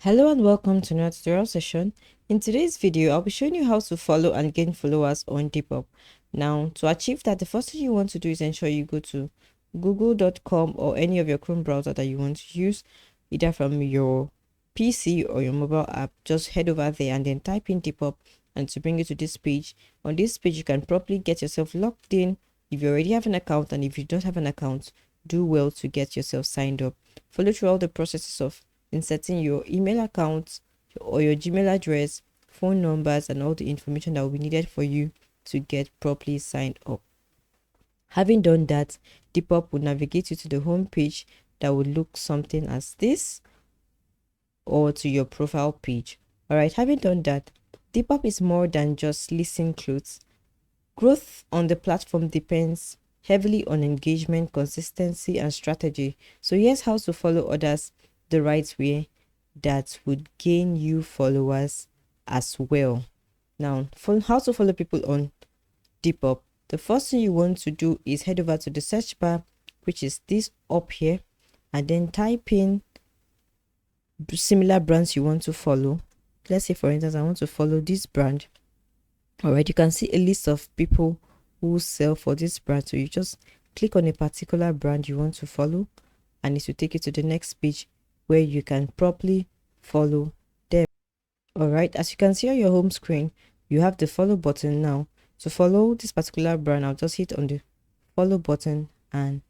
Hello and welcome to another tutorial session. In today's video, I'll be showing you how to follow and gain followers on Depop. Now, to achieve that, the first thing you want to do is ensure you go to google.com or any of your Chrome browser that you want to use, either from your PC or your mobile app. Just head over there and then type in Depop, and to bring you to this page. On this page, you can properly get yourself logged in if you already have an account, and if you don't have an account, do well to get yourself signed up. Follow through all the processes of inserting your email account or your Gmail address, phone numbers, and all the information that will be needed for you to get properly signed up. Having done that, Depop will navigate you to the home page that will look something as this, or to your profile page. Alright, having done that, Depop is more than just listing clothes. Growth on the platform depends heavily on engagement, consistency, and strategy. So here's how to follow others the right way that would gain you followers as well. Now, for how to follow people on Depop, the first thing you want to do is head over to the search bar, which is this up here, and then type in similar brands you want to follow. Let's say, for instance, I want to follow this brand. All right, you can see a list of people who sell for this brand, so you just click on a particular brand you want to follow, and it will take you to the next page where you can properly follow them. All right, as you can see on your home screen, you have the follow button. Now, to follow this particular brand, I'll just hit on the follow button and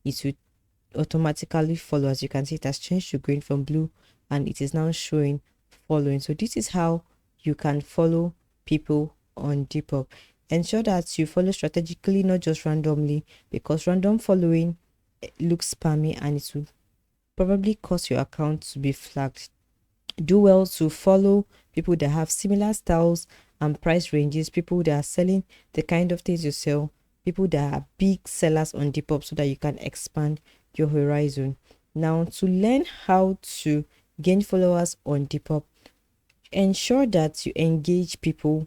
it will automatically follow. As you can see, it has changed to green from blue and it is now showing following. So this is how you can follow people on Depop. Ensure that you follow strategically, not just randomly, because random following looks spammy and it will probably cause your account to be flagged. Do well to follow people that have similar styles and price ranges, people that are selling the kind of things you sell, people that are big sellers on Depop, so that you can expand your horizon. Now, to learn how to gain followers on Depop, ensure that you engage people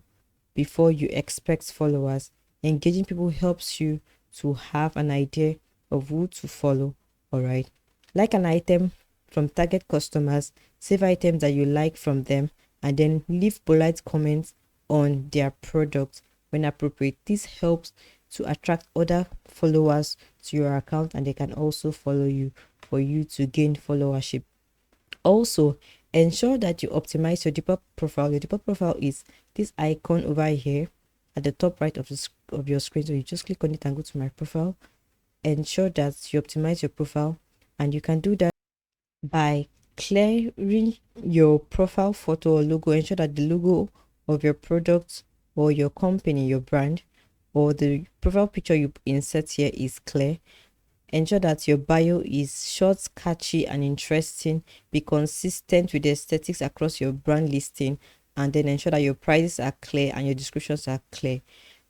before you expect followers. Engaging people helps you to have an idea of who to follow. All right, like an item from target customers, save items that you like from them, and then leave polite comments on their products when appropriate. This helps to attract other followers to your account, and they can also follow you for you to gain followership. Also, ensure that you optimize your Depop profile. Your Depop profile is this icon over here at the top right of your screen. So you just click on it and go to my profile. Ensure that you optimize your profile, and you can do that by clearing your profile photo or logo. Ensure that the logo of your product or your company, your brand, or the profile picture you insert here is clear. Ensure that your bio is short, catchy, and interesting. Be consistent with the aesthetics across your brand listing, and then ensure that your prices are clear and your descriptions are clear.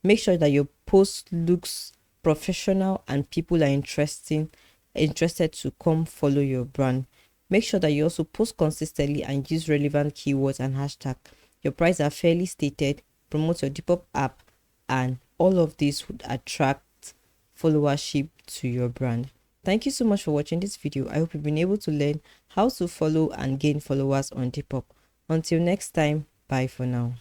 Make sure that your post looks professional and people are interested to come follow your brand. Make sure that you also post consistently and use relevant keywords and hashtags. Your prices are fairly stated. Promote your Depop app, and all of this would attract followership to your brand. Thank you so much for watching this video. I hope you've been able to learn how to follow and gain followers on Depop. Until next time, bye for now.